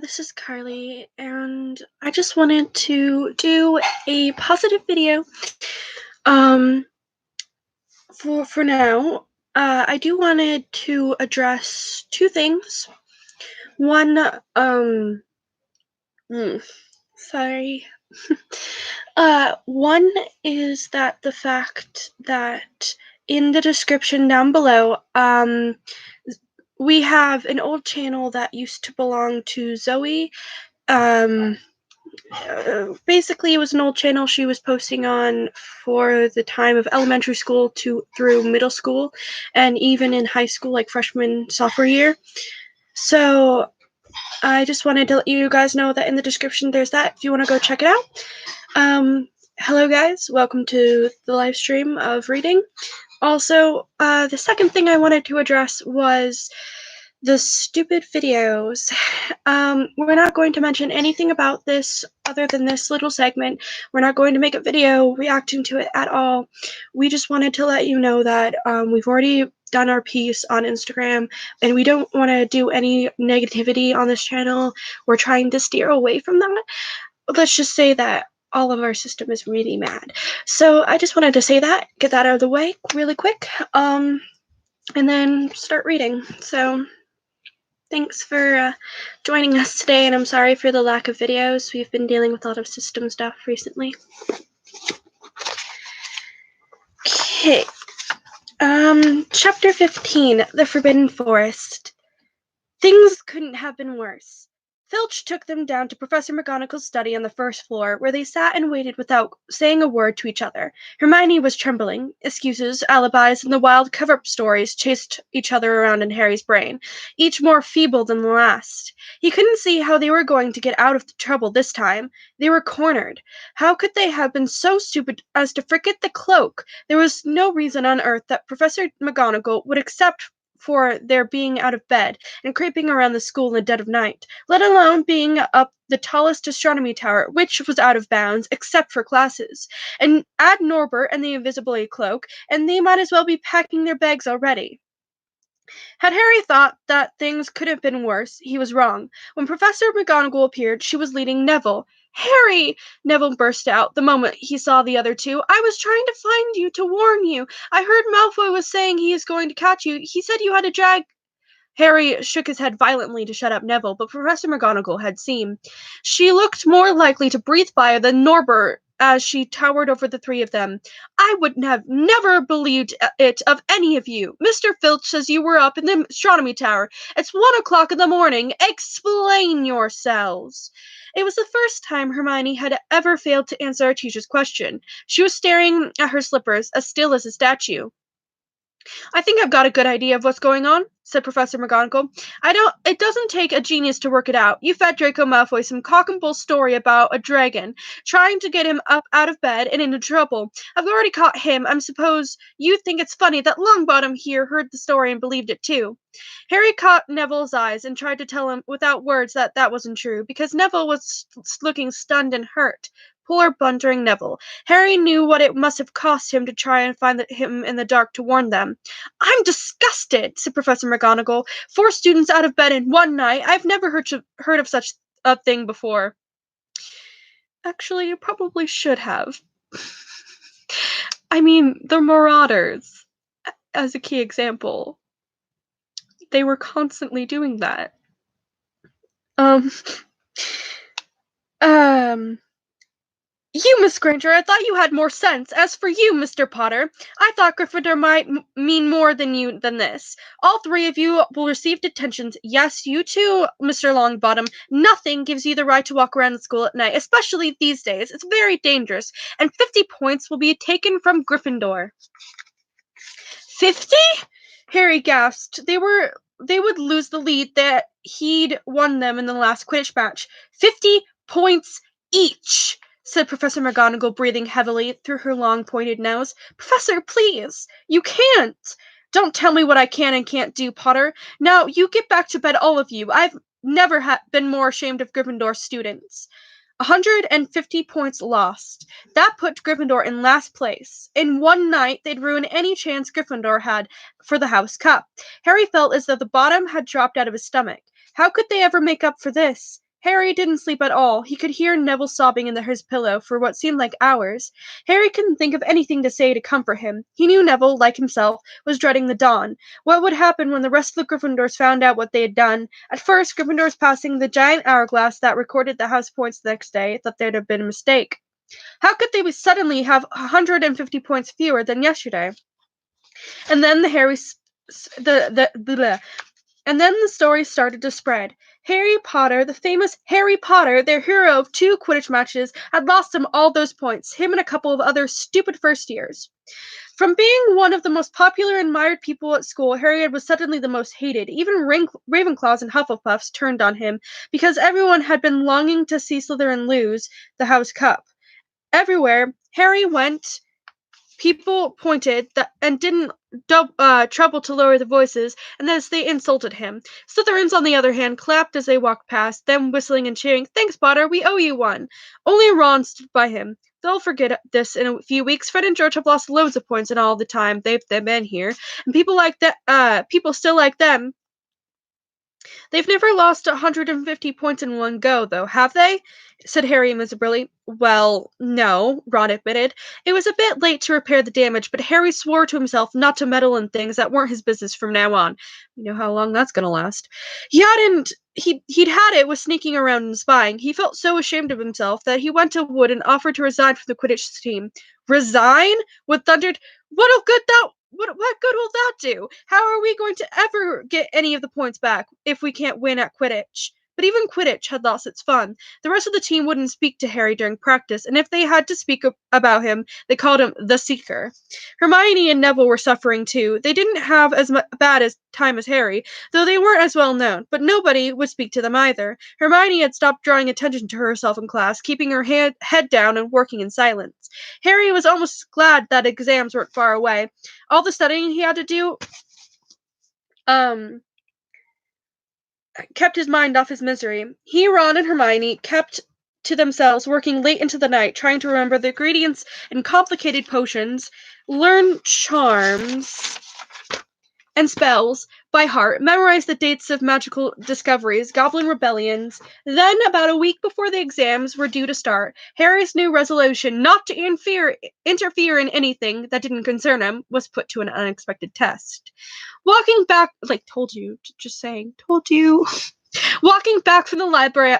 this is Carley, and I just wanted to do a positive video. Um, for now, I do wanted to address two things. One, sorry. One is that the fact that in the description down below, we have an old channel that used to belong to Zoe. Basically, it was an old channel she was posting on for the time of elementary school to through middle school, and even in high school, like freshman, sophomore year. So I just wanted to let you guys know that in the description there's that if you want to go check it out. Hello guys, welcome to the live stream of reading. Also, the second thing I wanted to address was the stupid videos. We're not going to mention anything about this other than this little segment. We're not going to make a video reacting to it at all. We just wanted to let you know that we've already done our piece on Instagram, and we don't want to do any negativity on this channel. We're trying to steer away from that. Let's just say that all of our system is really mad. So I just wanted to say that, get that out of the way really quick, and then start reading. So thanks for joining us today, and I'm sorry for the lack of videos. We've been dealing with a lot of system stuff recently. Okay. Chapter 15, The Forbidden Forest. Things couldn't have been worse. Filch took them down to Professor McGonagall's study on the first floor, where they sat and waited without saying a word to each other. Hermione was trembling. Excuses, alibis, and the wild cover-up stories chased each other around in Harry's brain, each more feeble than the last. He couldn't see how they were going to get out of the trouble this time. They were cornered. How could they have been so stupid as to forget the cloak? There was no reason on earth that Professor McGonagall would accept for their being out of bed and creeping around the school in the dead of night, let alone being up the tallest astronomy tower, which was out of bounds except for classes. And add Norbert and the invisibility cloak, and they might as well be packing their bags already. Had Harry thought that things could have been worse, he was wrong. When Professor McGonagall appeared, she was leading Neville. "Harry!" Neville burst out the moment he saw the other two. "I was trying to find you, to warn you. I heard Malfoy was saying he is going to catch you. He said you had to drag—" Harry shook his head violently to shut up Neville, but Professor McGonagall had seen. She looked more likely to breathe fire than Norbert as she towered over the three of them. "I would have never believed it of any of you. Mr. Filch says you were up in the astronomy tower. It's 1 o'clock in the morning. Explain yourselves." It was the first time Hermione had ever failed to answer a teacher's question. She was staring at her slippers, as still as a statue. "I think I've got a good idea of what's going on," said Professor McGonagall. It doesn't take a genius to work it out. You fed Draco Malfoy some cock and bull story about a dragon, trying to get him up out of bed and into trouble. I've already caught him. I suppose you think it's funny that Longbottom here heard the story and believed it too. Harry caught Neville's eyes and tried to tell him without words that that wasn't true, because Neville was looking stunned and hurt. Poor blundering Neville. Harry knew what it must have cost him to try and find him in the dark to warn them. "I'm disgusted," said Professor McGonagall. "4 students out of bed in one night. I've never heard of such a thing before." Actually, you probably should have. I mean, the Marauders, as a key example. They were constantly doing that. You, Miss Granger, I thought you had more sense. As for you, Mr. Potter, I thought Gryffindor might mean more than this. All 3 of you will receive detentions. Yes, you too, Mr. Longbottom. Nothing gives you the right to walk around the school at night, especially these days. It's very dangerous, and 50 points will be taken from Gryffindor." 50? Harry gasped. They would lose the lead that he'd won them in the last Quidditch match. 50 points each, said Professor McGonagall, breathing heavily through her long, pointed nose. "Professor, please! You can't! Don't tell me what I can and can't do, Potter. Now, you get back to bed, all of you. I've never been more ashamed of Gryffindor students." 150 points lost. That put Gryffindor in last place. In one night, they'd ruin any chance Gryffindor had for the House Cup. Harry felt as though the bottom had dropped out of his stomach. How could they ever make up for this? Harry didn't sleep at all. He could hear Neville sobbing in his pillow for what seemed like hours. Harry couldn't think of anything to say to comfort him. He knew Neville, like himself, was dreading the dawn. What would happen when the rest of the Gryffindors found out what they had done? At first, Gryffindors passing the giant hourglass that recorded the house points the next day thought there'd have been a mistake. How could they suddenly have 150 points fewer than yesterday? And then and then the story started to spread. Harry Potter, the famous Harry Potter, their hero of 2 Quidditch matches, had lost him all those points, him and a couple of other stupid first years. From being one of the most popular and admired people at school, Harry was suddenly the most hated. Even Ravenclaws and Hufflepuffs turned on him because everyone had been longing to see Slytherin lose the House Cup. Everywhere Harry went, people pointed and didn't trouble to lower their voices, and as they insulted him. Slytherins, on the other hand, clapped as they walked past, them whistling and cheering, "Thanks, Potter, we owe you one." Only Ron stood by him. They'll forget this in a few weeks. Fred and George have lost loads of points in all the time they've been here, and people still like them. They've never lost 150 points in one go, though, have they? Said Harry miserably. Well, no, Ron admitted. It was a bit late to repair the damage, but Harry swore to himself not to meddle in things that weren't his business from now on. You know how long that's gonna last. He'd had it with sneaking around and spying. He felt so ashamed of himself that he went to Wood and offered to resign from the Quidditch team. Resign? Wood thundered. What good will that do? How are we going to ever get any of the points back if we can't win at Quidditch? But even Quidditch had lost its fun. The rest of the team wouldn't speak to Harry during practice, and if they had to speak about him, they called him the Seeker. Hermione and Neville were suffering too. They didn't have as bad a time as Harry, though they weren't as well known, but nobody would speak to them either. Hermione had stopped drawing attention to herself in class, keeping her head down and working in silence. Harry was almost glad that exams weren't far away. All the studying he had to do kept his mind off his misery. He, Ron, and Hermione kept to themselves, working late into the night, trying to remember the ingredients in complicated potions, learn charms and spells by heart, memorize the dates of magical discoveries, goblin rebellions. Then, about a week before the exams were due to start, Harry's new resolution not to interfere in anything that didn't concern him was put to an unexpected test. Walking back, told you, just saying, told you. Walking back from the library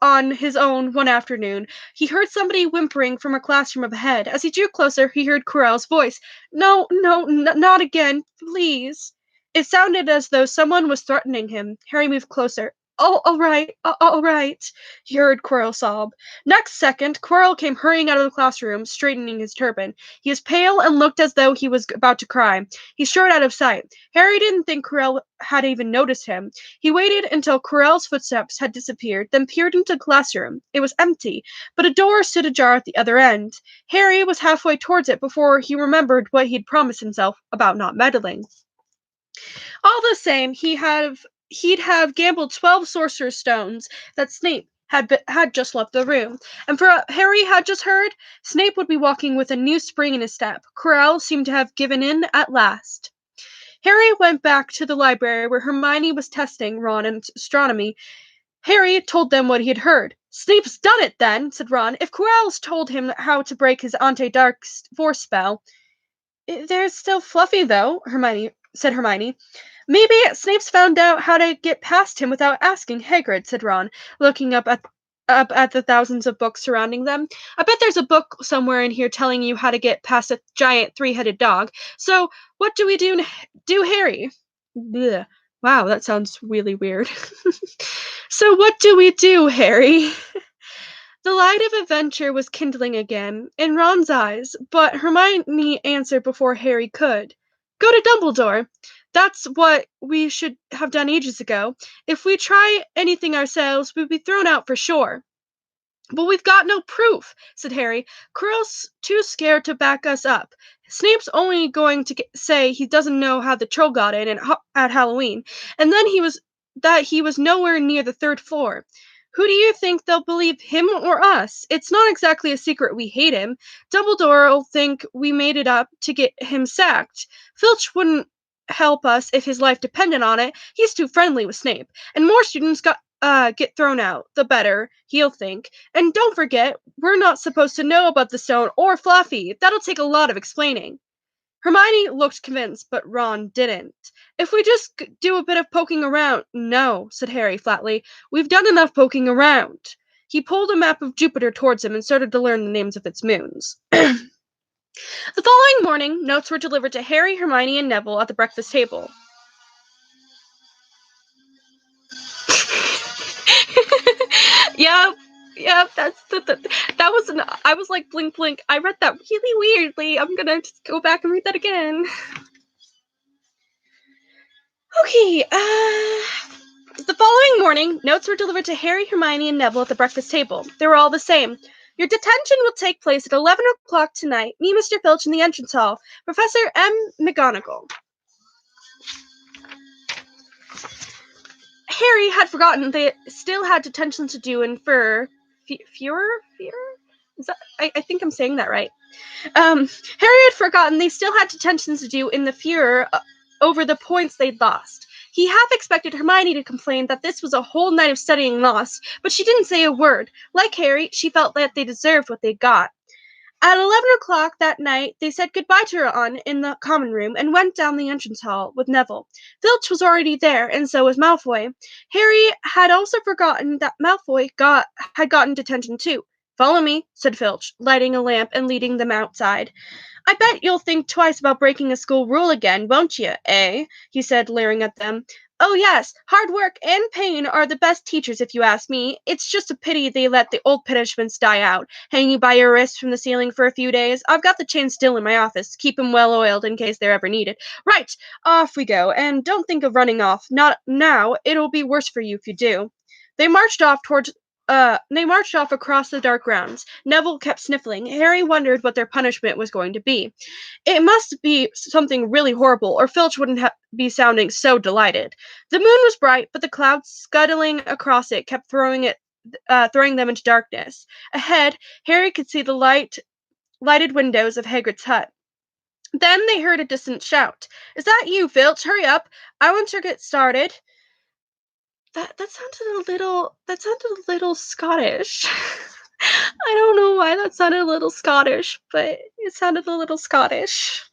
on his own one afternoon, he heard somebody whimpering from a classroom up ahead. As he drew closer, he heard Quirrell's voice. No, not again, please. It sounded as though someone was threatening him. Harry moved closer. Oh, all right, he heard Quirrell sob. Next second, Quirrell came hurrying out of the classroom, straightening his turban. He was pale and looked as though he was about to cry. He strode out of sight. Harry didn't think Quirrell had even noticed him. He waited until Quirrell's footsteps had disappeared, then peered into the classroom. It was empty, but a door stood ajar at the other end. Harry was halfway towards it before he remembered what he'd promised himself about not meddling. All the same, he'd have gambled 12 Sorcerer stones that Snape had just left the room. And for what Harry had just heard, Snape would be walking with a new spring in his step. Quirrell seemed to have given in at last. Harry went back to the library where Hermione was testing Ron in astronomy. Harry told them what he had heard. "Snape's done it, then," said Ron. "If Quirrell's told him how to break his anti-dark force spell." "There's still Fluffy, though," said Hermione. "Maybe Snape's found out how to get past him without asking Hagrid," said Ron, looking up at the thousands of books surrounding them. "I bet there's a book somewhere in here telling you how to get past a giant 3-headed dog. So, what do we do, Harry?" Blech. Wow, that sounds really weird. "So what do we do, Harry?" The light of adventure was kindling again in Ron's eyes, but Hermione answered before Harry could. "Go to Dumbledore. That's what we should have done ages ago. If we try anything ourselves, we'd be thrown out for sure." "But we've got no proof," said Harry. "Quirrell's too scared to back us up. Snape's only going to say he doesn't know how the troll got in at Halloween, and then he was nowhere near the 3rd floor. Who do you think they'll believe, him or us? It's not exactly a secret we hate him. Dumbledore'll think we made it up to get him sacked. Filch wouldn't help us if his life depended on it. He's too friendly with Snape. And more students get thrown out, the better, he'll think. And don't forget, we're not supposed to know about the stone or Fluffy. That'll take a lot of explaining. Hermione looked convinced, but Ron didn't. If we just do a bit of poking around. No, said Harry flatly. We've done enough poking around. He pulled a map of Jupiter towards him and started to learn the names of its moons. The following morning, notes were delivered to Harry, Hermione, and Neville at the breakfast table. Yep, that was I was like, blink, blink. I read that really weirdly. I'm gonna just go back and read that again. Okay, the following morning, notes were delivered to Harry, Hermione, and Neville at the breakfast table. They were all the same. Your detention will take place at 11 o'clock tonight. Meet Mr. Filch in the entrance hall. Professor M. McGonagall. Harry had forgotten they still had detention to do in Fear? Is that, I think I'm saying that right. Harry had forgotten they still had detentions to do in the Fear over the points they'd lost. He half expected Hermione to complain that this was a whole night of studying lost, but she didn't say a word. Like Harry, she felt that they deserved what they got. At 11 o'clock that night, they said goodbye to Ron in the common room and went down the entrance hall with Neville. Filch was already there, and so was Malfoy. Harry had also forgotten that Malfoy had gotten detention too. Follow me, said Filch, lighting a lamp and leading them outside. I bet you'll think twice about breaking a school rule again, won't you, eh? He said, leering at them. Oh yes, hard work and pain are the best teachers if you ask me. It's just a pity they let the old punishments die out. Hang you by your wrists from the ceiling for a few days. I've got the chains still in my office. Keep 'em well oiled in case they're ever needed. Right, off we go, and don't think of running off. Not now, it'll be worse for you if you do. They marched off across the dark grounds. Neville kept sniffling. Harry wondered what their punishment was going to be. It must be something really horrible, or Filch wouldn't be sounding so delighted. The moon was bright, but the clouds scuttling across it kept throwing them into darkness. Ahead, Harry could see the lighted windows of Hagrid's hut. Then they heard a distant shout. Is that you, Filch? Hurry up. I want to get started. That sounded a little Scottish. I don't know why that sounded a little Scottish, but it sounded a little Scottish.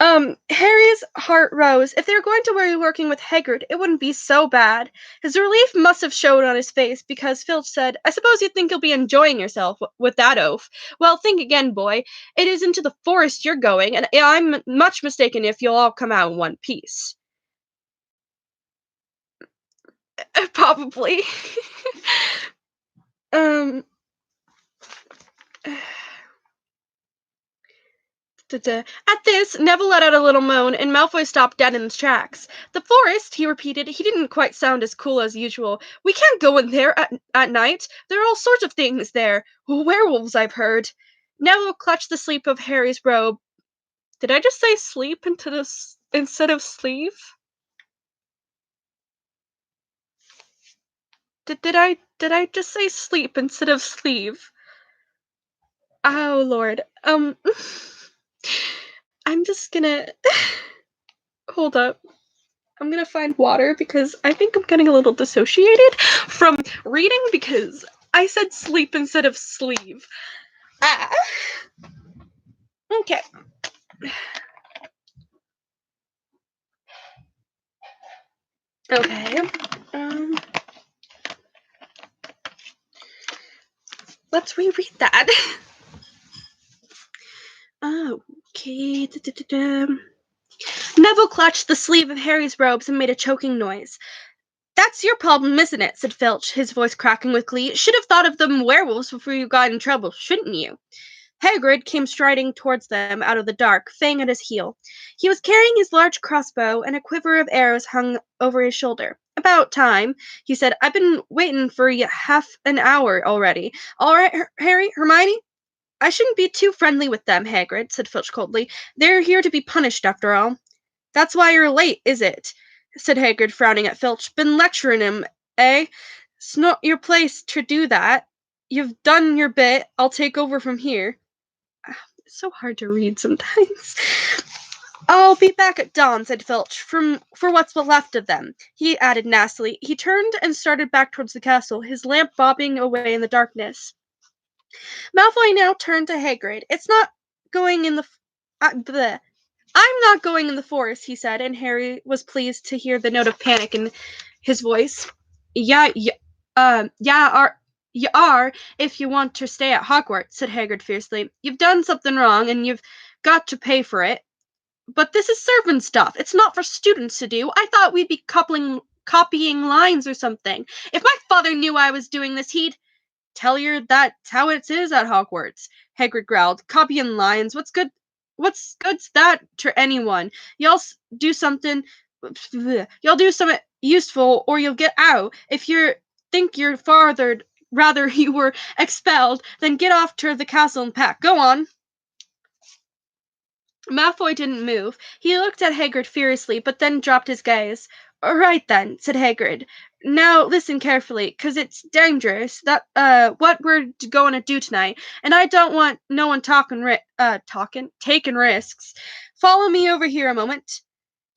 Harry's heart rose. If they were going to be working with Hagrid, it wouldn't be so bad. His relief must have showed on his face because Filch said, I suppose you think you'll be enjoying yourself with that oaf. Well, think again, boy. It is into the forest you're going, and I'm much mistaken if you'll all come out in one piece. Probably. At this, Neville let out a little moan, and Malfoy stopped dead in his tracks. The forest, he repeated. He didn't quite sound as cool as usual. We can't go in there at night. There are all sorts of things there. Werewolves, I've heard. Neville clutched the sleeve of Harry's robe. Did I just say sleep instead of sleeve? Did I just say sleep instead of sleeve? Oh, Lord. I'm just gonna hold up. I'm gonna find water because I think I'm getting a little dissociated from reading because I said sleep instead of sleeve. Okay. Okay. Let's reread that. Okay. Neville clutched the sleeve of Harry's robes and made a choking noise. That's your problem, isn't it? Said Filch, his voice cracking with glee. Should have thought of them werewolves before you got in trouble, shouldn't you? Hagrid came striding towards them out of the dark, Fang at his heel. He was carrying his large crossbow, and a quiver of arrows hung over his shoulder. About time, he said. I've been waiting for you half an hour already. All right, Harry, Hermione? I shouldn't be too friendly with them, Hagrid, said Filch coldly. They're here to be punished, after all. That's why you're late, is it? Said Hagrid, frowning at Filch. Been lecturing him, eh? It's not your place to do that. You've done your bit. I'll take over from here. It's so hard to read sometimes. I'll be back at dawn, said Filch, for what's left of them. He added nastily. He turned and started back towards the castle, his lamp bobbing away in the darkness. Malfoy now turned to Hagrid. It's not going in the... bleh. I'm not going in the forest, he said, and Harry was pleased to hear the note of panic in his voice. Yeah, you are, if you want to stay at Hogwarts, said Hagrid fiercely. You've done something wrong, and you've got to pay for it. But this is servant stuff. It's not for students to do. I thought we'd be copying lines or something. If my father knew I was doing this, he'd tell you that's how it is at Hogwarts, Hagrid growled. Copying lines. What's good's that to anyone? Y'all do something Y'all do something useful or you'll get out. If you think you're farthered rather you were expelled, then get off to the castle and pack. Go on. Malfoy didn't move. He looked at Hagrid furiously, but then dropped his gaze. All right then, said Hagrid. Now listen carefully, 'cause it's dangerous. That what we're going to do tonight, and I don't want no one taking risks. Follow me over here a moment.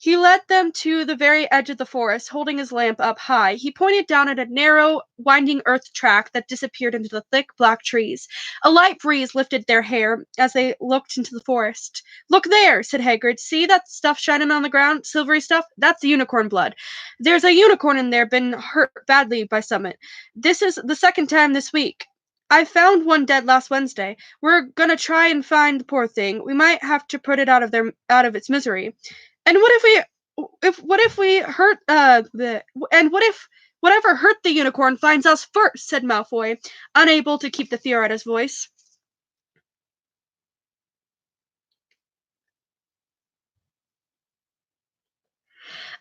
He led them to the very edge of the forest, holding his lamp up high. He pointed down at a narrow, winding earth track that disappeared into the thick black trees. A light breeze lifted their hair as they looked into the forest. Look there, said Hagrid. See that stuff shining on the ground? Silvery stuff? That's unicorn blood. There's a unicorn in there been hurt badly by something. This is the second time this week. I found one dead last Wednesday. We're gonna try and find the poor thing. We might have to put it out of its misery. And what if we hurt what if whatever hurt the unicorn finds us first, said Malfoy, unable to keep the fear out of his voice.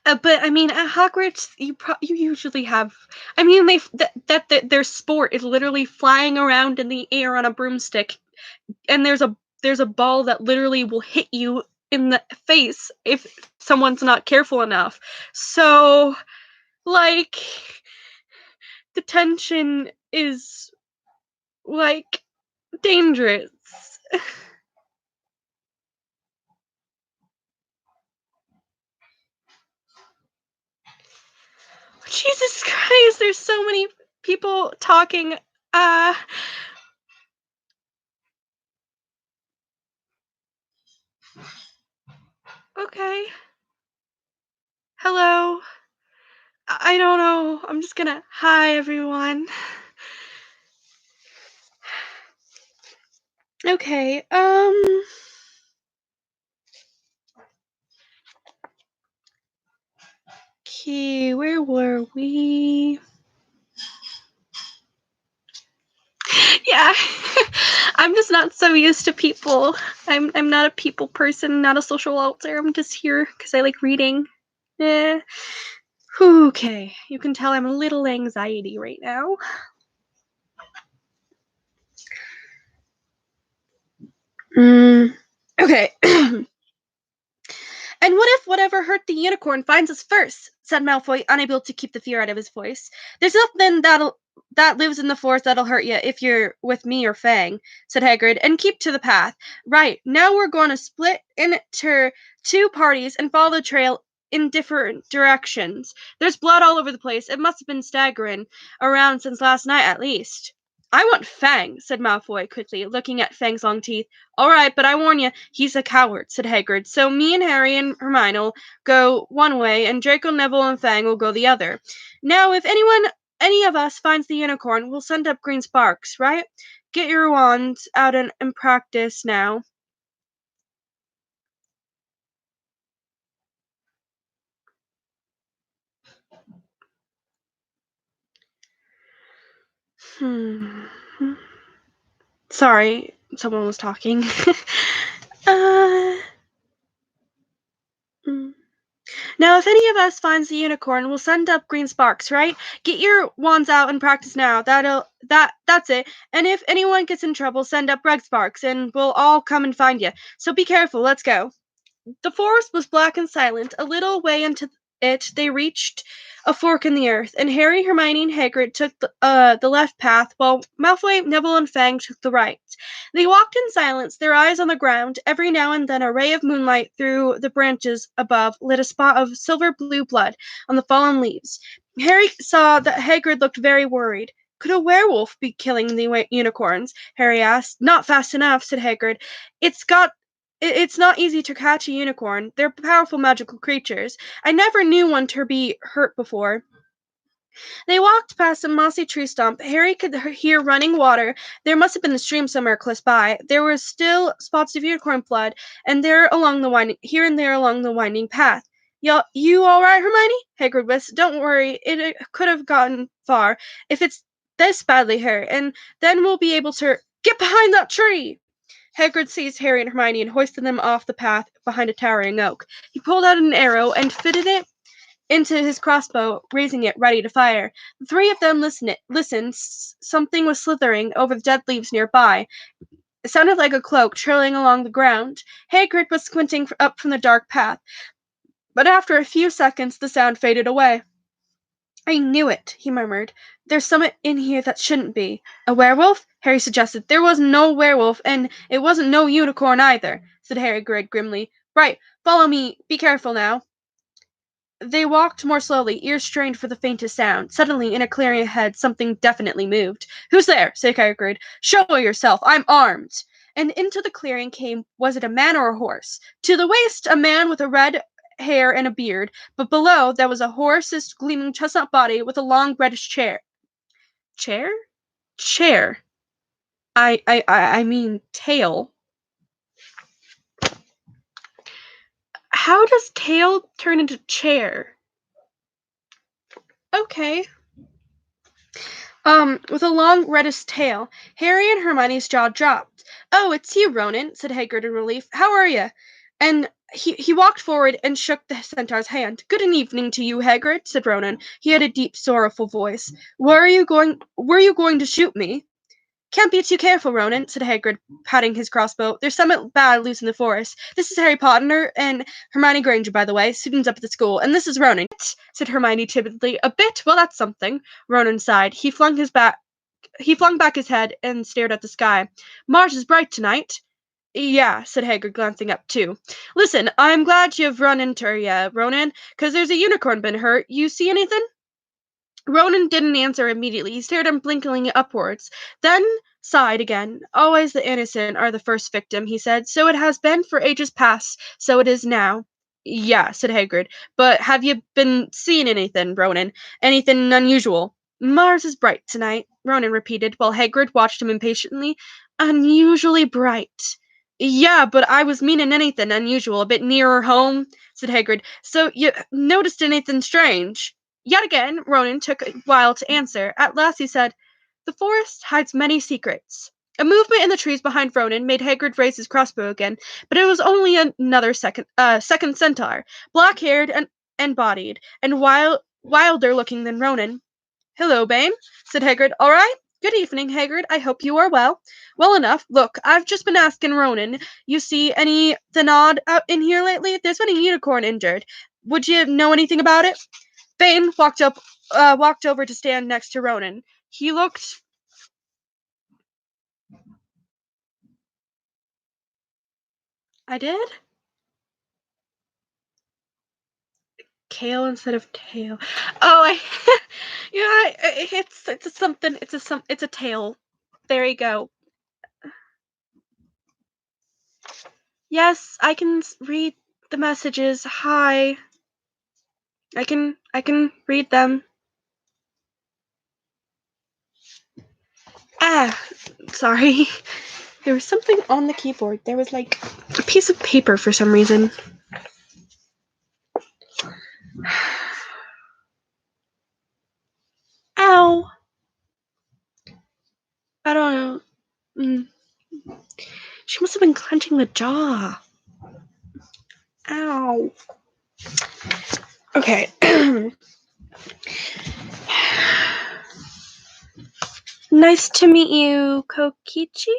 But I mean, at Hogwarts, you usually have. I mean, their sport is literally flying around in the air on a broomstick, and there's a ball that literally will hit you in the face if someone's not careful enough. So, like, the tension is like dangerous. Jesus Christ, there's so many people talking. Okay. Hello. I don't know. I'm just gonna. Hi, everyone. Okay, Okay, where were we? Yeah. I'm just not so used to people. I'm not a people person, not a social alter. I'm just here because I like reading. Yeah. Okay, you can tell I'm a little anxiety right now. Okay. And what if whatever hurt the unicorn finds us first? Said Malfoy, unable to keep the fear out of his voice. There's nothing that lives in the forest that'll hurt you if you're with me or Fang, said Hagrid, and keep to the path. Right, now we're going to split into two parties and follow the trail in different directions. There's blood all over the place. It must have been staggering around since last night at least. I want Fang, said Malfoy quickly, looking at Fang's long teeth. All right, but I warn you, he's a coward, said Hagrid. So me and Harry and Hermione will go one way, and Draco, Neville, and Fang will go the other. Now, if any of us finds the unicorn, we'll send up green sparks, right? Get your wands out and practice now. Sorry, someone was talking. Now, if any of us finds the unicorn, we'll send up green sparks, right? Get your wands out and practice now. That's it. And if anyone gets in trouble, send up red sparks, and we'll all come and find you. So be careful. Let's go. The forest was black and silent. A little way into it, they reached a fork in the earth, and Harry, Hermione, and Hagrid took the left path, while Malfoy, Neville, and Fang took the right. They walked in silence, their eyes on the ground. Every now and then a ray of moonlight through the branches above lit a spot of silver-blue blood on the fallen leaves. Harry saw that Hagrid looked very worried. Could a werewolf be killing the unicorns? Harry asked. Not fast enough, said Hagrid. It's not easy to catch a unicorn. They're powerful magical creatures. I never knew one to be hurt before. They walked past a mossy tree stump. Harry could hear running water. There must have been a stream somewhere close by. There were still spots of unicorn blood, and here and there along the winding path. You all right, Hermione? Hagrid whispered. Don't worry. It could have gotten far. If it's this badly hurt, and then we'll be able to get behind that tree. Hagrid seized Harry and Hermione and hoisted them off the path behind a towering oak. He pulled out an arrow and fitted it into his crossbow, raising it ready to fire. The three of them listened. Something was slithering over the dead leaves nearby. It sounded like a cloak trailing along the ground. Hagrid was squinting up from the dark path, but after a few seconds the sound faded away. I knew it, he murmured. There's something in here that shouldn't be. A werewolf? Harry suggested. There was no werewolf, and it wasn't no unicorn either, said Harry grimly. Right, follow me. Be careful now. They walked more slowly, ears strained for the faintest sound. Suddenly, in a clearing ahead, something definitely moved. Who's there? said Hagrid. Show yourself. I'm armed. And into the clearing came, was it a man or a horse? To the waist, a man with a red hair and a beard, but below there was a horse's gleaming chestnut body with a long reddish chair. Chair? Chair. I mean tail. How does tail turn into chair? Okay. With a long reddish tail. Harry and Hermione's jaw dropped. Oh, it's you, Ronan, said Hagrid in relief. How are you? And he walked forward and shook the centaur's hand. Good evening to you, Hagrid, said Ronan. He had a deep, sorrowful voice. Were you going to shoot me? Can't be too careful, Ronan, said Hagrid, patting his crossbow. There's something bad loose in the forest. This is Harry Potter and Hermione Granger, by the way, students up at the school, and this is Ronan, said Hermione timidly. A bit? Well, that's something. Ronan sighed. He flung back his head and stared at the sky. Mars is bright tonight. Yeah, said Hagrid, glancing up too. Listen, I'm glad you've run into her, yeah, Ronan, 'cause there's a unicorn been hurt. You see anything? Ronan didn't answer immediately. He stared unblinkingly upwards, then sighed again. Always the innocent are the first victim, he said. So it has been for ages past, so it is now. Yeah, said Hagrid. But have you been seeing anything, Ronan? Anything unusual? Mars is bright tonight, Ronan repeated, while Hagrid watched him impatiently. Unusually bright. Yeah, but I was meaning anything unusual, a bit nearer home, said Hagrid. So you noticed anything strange? Yet again, Ronan took a while to answer. At last he said, The forest hides many secrets. A movement in the trees behind Ronan made Hagrid raise his crossbow again, but it was only another second centaur, black-haired and bodied, and wilder looking than Ronan. Hello, Bane, said Hagrid. All right? Good evening, Hagrid. I hope you are well. Well enough. Look, I've just been asking Ronan. You see anything odd out in here lately? There's been a unicorn injured. Would you know anything about it? Bane walked over to stand next to Ronan. He looked. I did? Kale instead of tail. Oh, yeah. It's a tail. There you go. Yes, I can read the messages. Hi. I can read them. Ah, sorry. There was something on the keyboard. There was like a piece of paper for some reason. Ow. I don't know. She must have been clenching the jaw. Ow. Okay. Nice to meet you, Kokichi.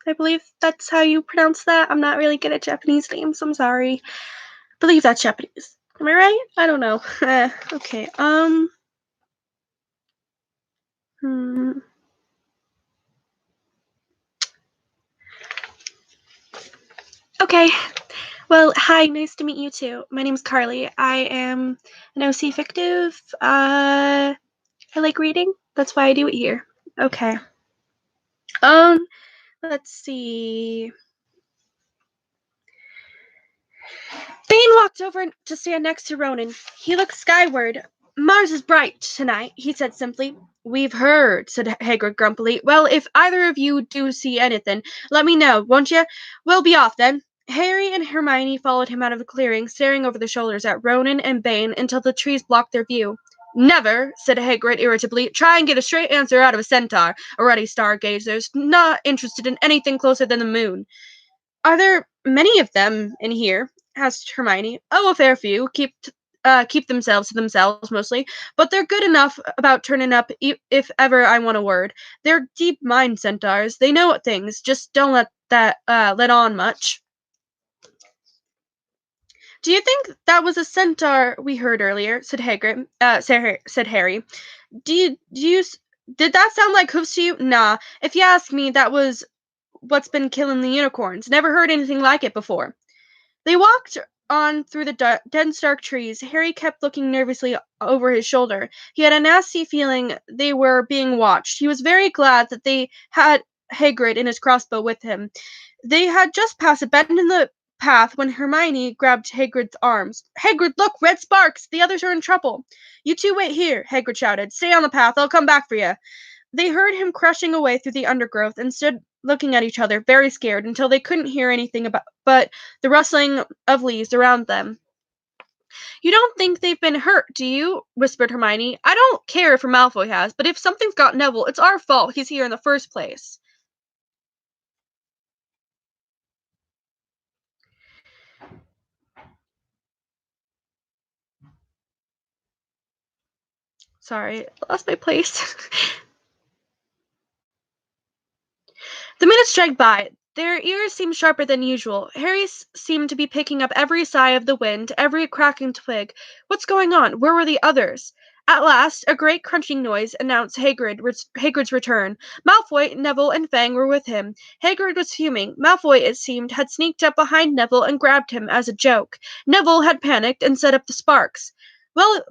I believe that's how you pronounce that. I'm not really good at Japanese names. I'm sorry. I believe that's Japanese. Am I right? I don't know. Okay, Okay. Well, hi, nice to meet you too. My name's Carley. I am an OC fictive. I like reading. That's why I do it here. Okay. Um, let's see. Bane walked over to stand next to Ronan. He looked skyward. Mars is bright tonight, he said simply. We've heard, said Hagrid grumpily. Well, if either of you do see anything, let me know, won't you? We'll be off then. Harry and Hermione followed him out of the clearing, staring over their shoulders at Ronan and Bane until the trees blocked their view. Never, said Hagrid irritably. Try and get a straight answer out of a centaur. Already stargazers, not interested in anything closer than the moon. Are there many of them in here? Asked Hermione. Oh, a fair few. Keep themselves to themselves mostly, but they're good enough about turning up if ever I want a word. They're deep mind centaurs. They know things. Just don't let on much. Do you think that was a centaur we heard earlier? Said Hagrid. Said Harry. Did that sound like hoofs to you? Nah. If you ask me, that was what's been killing the unicorns. Never heard anything like it before. They walked on through the dense dark trees. Harry kept looking nervously over his shoulder. He had a nasty feeling they were being watched. He was very glad that they had Hagrid and his crossbow with him. They had just passed a bend in the path when Hermione grabbed Hagrid's arms. Hagrid, look, red sparks! The others are in trouble. You two wait here, Hagrid shouted. Stay on the path. I'll come back for you. They heard him crushing away through the undergrowth and stood looking at each other, very scared, until they couldn't hear anything but the rustling of leaves around them. You don't think they've been hurt, do you? Whispered Hermione. I don't care if Malfoy has, but if something's got Neville, it's our fault he's here in the first place. Sorry, lost my place. The minutes dragged by. Their ears seemed sharper than usual. Harry seemed to be picking up every sigh of the wind, every cracking twig. What's going on? Where were the others? At last, a great crunching noise announced Hagrid's return. Malfoy, Neville, and Fang were with him. Hagrid was fuming. Malfoy, it seemed, had sneaked up behind Neville and grabbed him as a joke. Neville had panicked and set up the sparks. Well,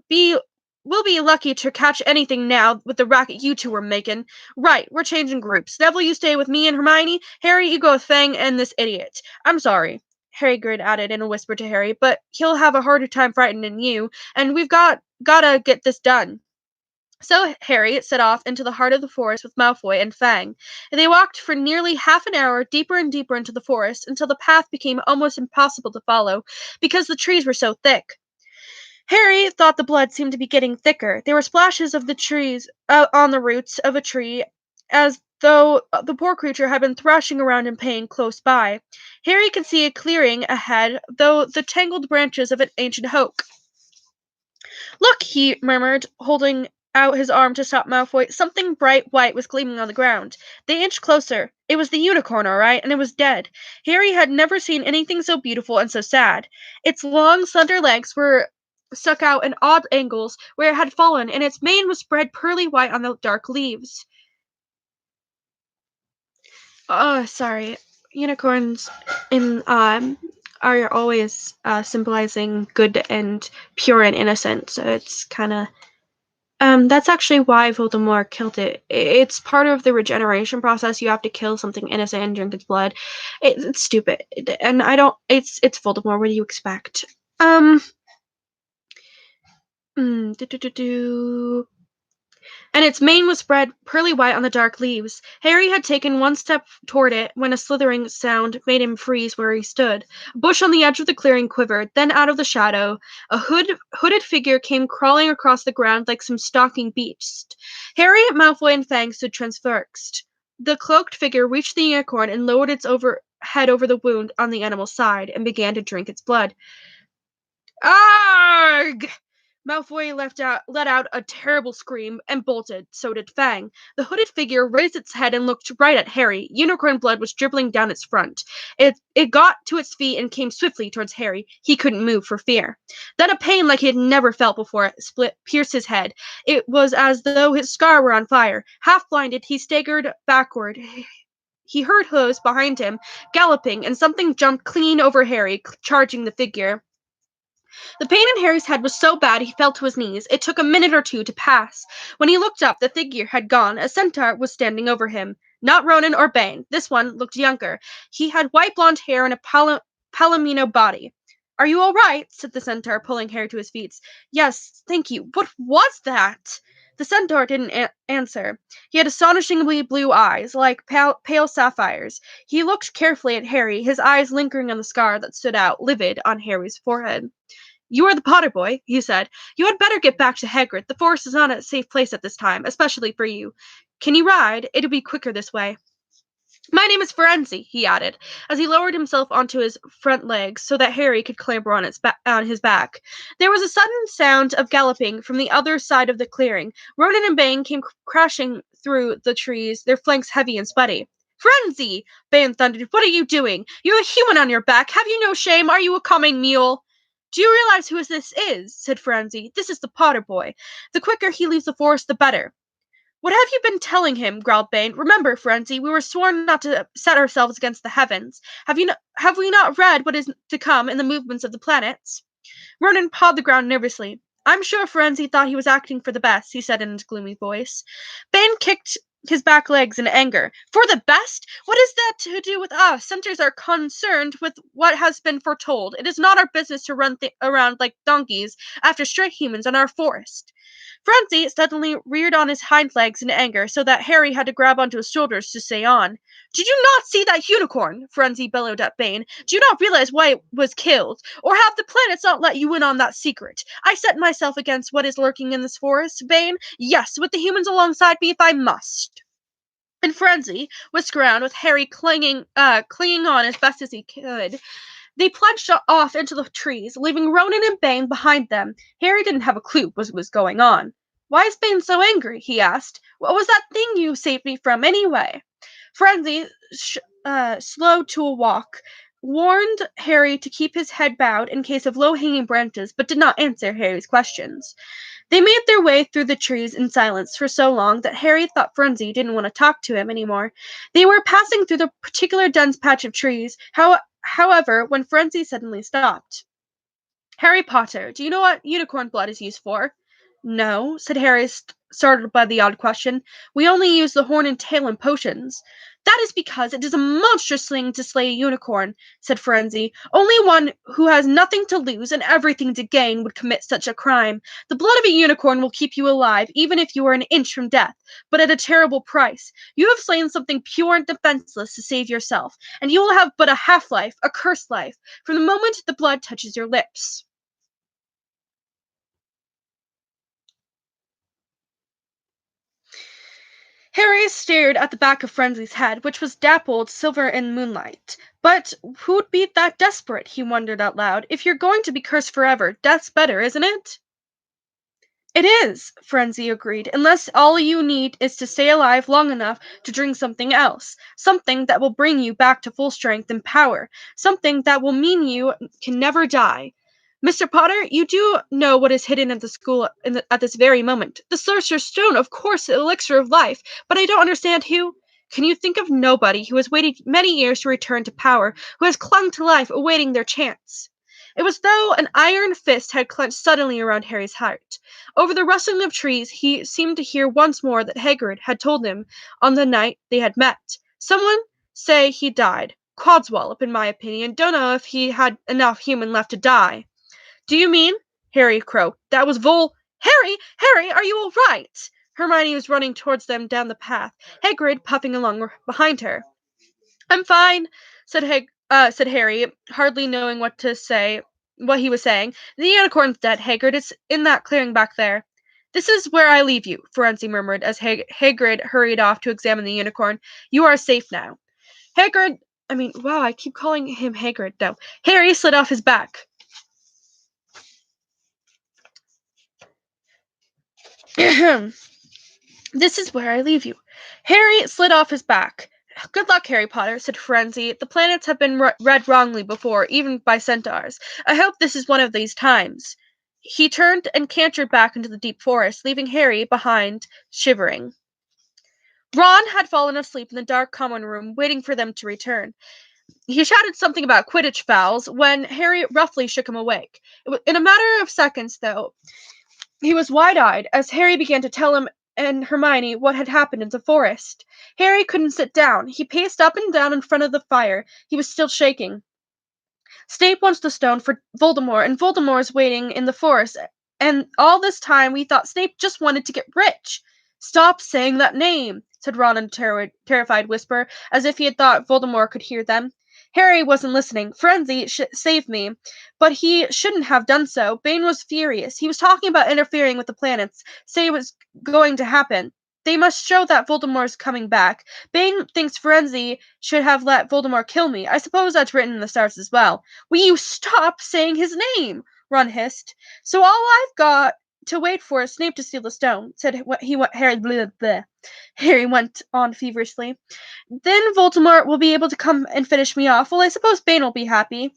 we'll be lucky to catch anything now with the racket you two were making. Right, we're changing groups. Neville, you stay with me and Hermione. Harry, you go with Fang and this idiot. I'm sorry, Hagrid added in a whisper to Harry, but he'll have a harder time frightening you, and we've gotta get this done. So Harry set off into the heart of the forest with Malfoy and Fang, and they walked for nearly half an hour deeper and deeper into the forest until the path became almost impossible to follow because the trees were so thick. Harry thought the blood seemed to be getting thicker. There were splashes of the trees on the roots of a tree, as though the poor creature had been thrashing around in pain close by. Harry could see a clearing ahead, though the tangled branches of an ancient oak. Look, he murmured, holding out his arm to stop Malfoy. Something bright white was gleaming on the ground. They inched closer. It was the unicorn, all right, and it was dead. Harry had never seen anything so beautiful and so sad. Its long, slender legs were stuck out in odd angles where it had fallen, and its mane was spread pearly white on the dark leaves. Oh, sorry. Unicorns in are always symbolizing good and pure and innocent, so it's kind of that's actually why Voldemort killed it. It's part of the regeneration process. You have to kill something innocent and drink its blood. It's stupid, and I don't. It's Voldemort. What do you expect? Um. Do, do, do, do. And its mane was spread pearly white on the dark leaves. Harry had taken one step toward it when a slithering sound made him freeze where he stood. A bush on the edge of the clearing quivered, then out of the shadow, a hooded figure came crawling across the ground like some stalking beast. Harry, Malfoy, and Fang stood transfixed. The cloaked figure reached the unicorn and lowered its head over the wound on the animal's side and began to drink its blood. Arg! Malfoy let out a terrible scream and bolted. So did Fang. The hooded figure raised its head and looked right at Harry. Unicorn blood was dribbling down its front. It got to its feet and came swiftly towards Harry. He couldn't move for fear. Then a pain like he had never felt before pierced his head. It was as though his scar were on fire. Half blinded, he staggered backward. He heard hooves behind him, galloping, and something jumped clean over Harry, charging the figure. The pain in Harry's head was so bad he fell to his knees. It took a minute or two to pass. When he looked up, the figure had gone. A centaur was standing over him. Not Ronan or Bane. This one looked younger. He had white blonde hair and a palomino body. "Are you all right?" said the centaur, pulling Harry to his feet. "Yes, thank you. What was that?" The centaur didn't answer. He had astonishingly blue eyes, like pale sapphires. He looked carefully at Harry, his eyes lingering on the scar that stood out, livid, on Harry's forehead. "You are the Potter boy," he said. "You had better get back to Hagrid. The forest is not a safe place at this time, especially for you. Can you ride? It'll be quicker this way." "My name is Ferenzi," he added, as he lowered himself onto his front legs so that Harry could clamber on his back. There was a sudden sound of galloping from the other side of the clearing. Ronan and Bane came crashing through the trees, their flanks heavy and sputty. "Ferenzi!" Bane thundered. "What are you doing? You have a human on your back. Have you no shame? Are you a common mule?" "Do you realize who this is?" said Ferenzi. "This is the Potter boy. The quicker he leaves the forest, the better." "What have you been telling him?" growled Bane. "Remember, Ferenzi, we were sworn not to set ourselves against the heavens. Have we not read what is to come in the movements of the planets?" Ronan pawed the ground nervously. "I'm sure Ferenzi thought he was acting for the best," he said in his gloomy voice. Bane kicked his back legs in anger. "For the best? What is that to do with us? Centaurs are concerned with what has been foretold. It is not our business to run around like donkeys after stray humans in our forest." Francie suddenly reared on his hind legs in anger so that Harry had to grab onto his shoulders to stay on. "Did you not see that unicorn?" Francie bellowed at Bane. "Do you not realize why it was killed? Or have the planets not let you in on that secret? I set myself against what is lurking in this forest, Bane. Yes, with the humans alongside me if I must." In frenzy, whisked around with Harry clinging on as best as he could, they plunged off into the trees, leaving Ronan and Bane behind them. Harry didn't have a clue what was going on. "Why is Bane so angry?" he asked. "What was that thing you saved me from, anyway?" Frenzy, slow to a walk, warned Harry to keep his head bowed in case of low-hanging branches, but did not answer Harry's questions. They made their way through the trees in silence for so long that Harry thought Frenzy didn't want to talk to him anymore. They were passing through the particular dense patch of trees, however, when Frenzy suddenly stopped. "Harry Potter, do you know what unicorn blood is used for?" "No," said Harry, startled by the odd question. "We only use the horn and tail in potions." "That is because it is a monstrous thing to slay a unicorn," said Frenzy. "Only one who has nothing to lose and everything to gain would commit such a crime. The blood of a unicorn will keep you alive, even if you are an inch from death, but at a terrible price. You have slain something pure and defenseless to save yourself, and you will have but a half-life, a cursed life, from the moment the blood touches your lips." Harry stared at the back of Frenzy's head, which was dappled silver in moonlight. But who'd be that desperate, he wondered out loud. If you're going to be cursed forever, death's better, isn't it? "It is," Frenzy agreed, "unless all you need is to stay alive long enough to drink something else. Something that will bring you back to full strength and power. Something that will mean you can never die. Mr. Potter, you do know what is hidden at the school at this very moment. The Sorcerer's Stone, of course, the elixir of life, but I don't understand who. Can you think of nobody who has waited many years to return to power, who has clung to life, awaiting their chance?" It was though an iron fist had clenched suddenly around Harry's heart. Over the rustling of trees, he seemed to hear once more that Hagrid had told him on the night they had met. "Someone say he died. Codswallop, in my opinion. Don't know if he had enough human left to die." "Do you mean?" Harry croaked. "That was Harry, are you all right?" Hermione was running towards them down the path, Hagrid puffing along behind her. "I'm fine," said Harry, hardly knowing what he was saying. "The unicorn's dead, Hagrid. It's in that clearing back there." "This is where I leave you," Ferenzi murmured as Hagrid hurried off to examine the unicorn. "You are safe now." Wow, I keep calling him Hagrid now. Harry slid off his back. This is where I leave you. Harry slid off his back. Good luck, Harry Potter, said Frenzy. The planets have been read wrongly before, even by centaurs. I hope this is one of these times. He turned and cantered back into the deep forest, leaving Harry behind, shivering. Ron had fallen asleep in the dark common room, waiting for them to return. He shouted something about Quidditch fouls when Harry roughly shook him awake. In a matter of seconds, though, he was wide-eyed as Harry began to tell him and Hermione what had happened in the forest. Harry couldn't sit down. He paced up and down in front of the fire. He was still shaking. Snape wants the stone for Voldemort, and Voldemort's waiting in the forest. And all this time, we thought Snape just wanted to get rich. Stop saying that name, said Ron in a terrified whisper, as if he had thought Voldemort could hear them. Harry wasn't listening. Frenzy saved me, but he shouldn't have done so. Bane was furious. He was talking about interfering with the planets, say it was going to happen. They must show that Voldemort's coming back. Bane thinks Frenzy should have let Voldemort kill me. I suppose that's written in the stars as well. Will you stop saying his name? Ron hissed. So all I've got to wait for is Snape to steal the stone, said Harry went on feverishly. Then Voldemort will be able to come and finish me off. Well, I suppose Bane will be happy.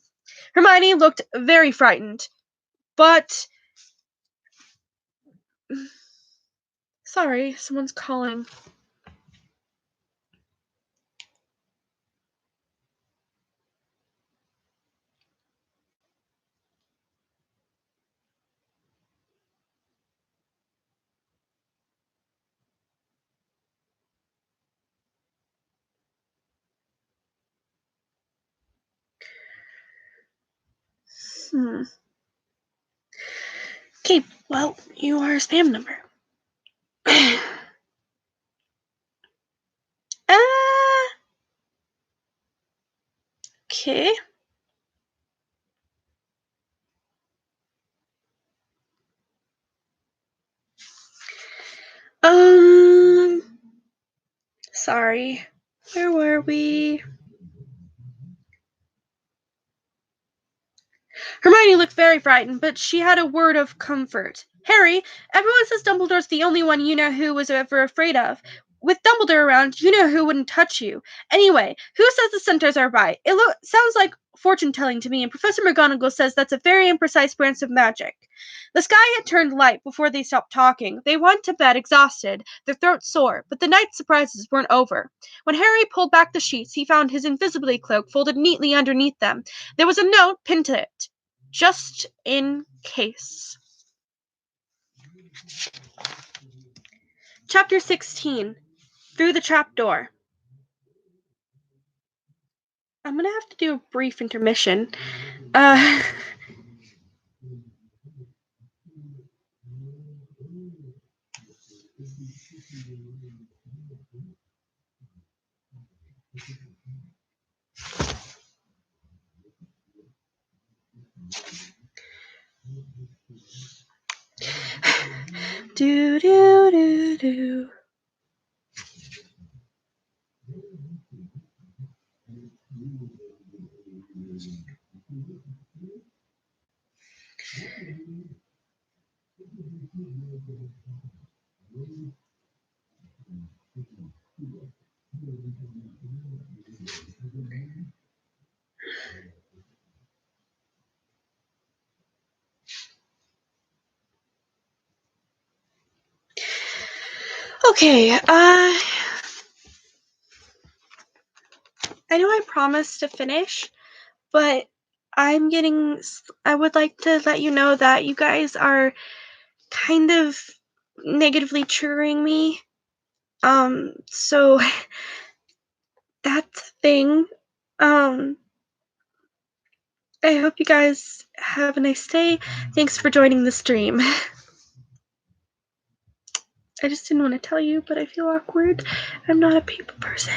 Hermione looked very frightened. But... Sorry, someone's calling. Okay, well, you are a spam number. Okay. Sorry. Where were we? Hermione looked very frightened, but she had a word of comfort. Harry, everyone says Dumbledore's the only one you know who was ever afraid of. With Dumbledore around, you know who wouldn't touch you. Anyway, who says the centaurs are right? It sounds like fortune-telling to me, and Professor McGonagall says that's a very imprecise branch of magic. The sky had turned light before they stopped talking. They went to bed exhausted, their throats sore, but the night's surprises weren't over. When Harry pulled back the sheets, he found his invisibility cloak folded neatly underneath them. There was a note pinned to it. Just in case. Chapter 16. Through the Trapdoor. I'm gonna have to do a brief intermission. Do do do do. Okay, I know I promised to finish, but I would like to let you know that you guys are kind of negatively triggering me. So that's a thing. I hope you guys have a nice day. Thanks for joining the stream. I just didn't want to tell you, but I feel awkward. I'm not a people person.